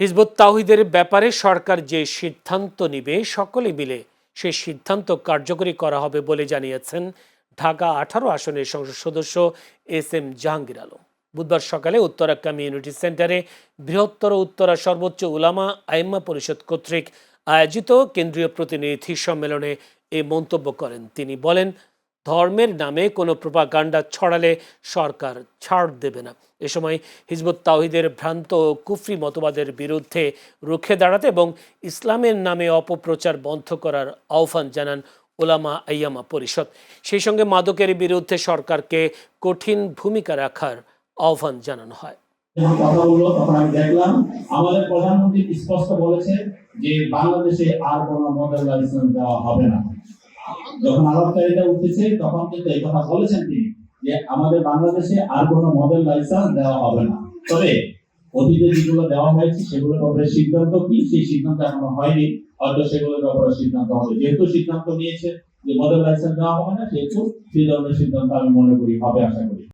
Hizb ut তাওহীদের ব্যাপারে সরকার যে সিদ্ধান্ত নেবে সকলে মিলে সেই সিদ্ধান্ত কার্যকরী করা হবে বলে জানিয়েছেন ঢাকা 18 আসনের সংসদ সদস্য এস জাহাঙ্গীর আলম। বুধবার সকালে উত্তরা কমিউনিটি সেন্টারে বৃহত্তর উত্তরা সর্বোচ্চ উলামা আইম্মা পরিষদ কর্তৃক আয়োজিত কেন্দ্রীয় প্রতিনিধি সম্মেলনে এই মন্তব্য করেন তিনি। বলেন, ধর্মের নামে কোনো প্রোপাগান্ডা ছড়ালে সরকার ছাড় দেবে না। এ সময় হিজবুত তাওহীদের ভ্রান্ত ও কুফরি মতবাদের বিরুদ্ধে রুখে দাঁড়াতে এবং ইসলামের নামে অপপ্রচার বন্ধ করার আহ্বান জানান ওলামা আইয়ামা পরিষদ। সেই সঙ্গে মাদকের বিরুদ্ধে সরকারকে কঠিন ভূমিকা রাখার আহ্বান জানানো হয়। কথাগুলো তখন আমি দেখলাম আমাদের প্রধানমন্ত্রী স্পষ্ট বলেছে যে বাংলাদেশে আর কোনো মডেল লাইসেন্স দেওয়া হবে না। যখন আলাপচারিতা উঠেছে তখন কিন্তু এই কথা বলেছেন তিনি যে আমাদের বাংলাদেশে আর কোনো মডেল লাইসেন্স দেওয়া হবে না। তবে অতীতে যেগুলো দেওয়া হয়েছে সেগুলোর ব্যাপারে সিদ্ধান্ত কি, সেই সিদ্ধান্ত এখনো হয়নি, হয়তো সেগুলোর ব্যাপারে সিদ্ধান্ত হবে। যেহেতু সিদ্ধান্ত নিয়েছে যে মডেল লাইসেন্স দেওয়া হবে না, সেহেতু সেই ধরনের সিদ্ধান্ত আমি মনে করি হবে, আশা করি।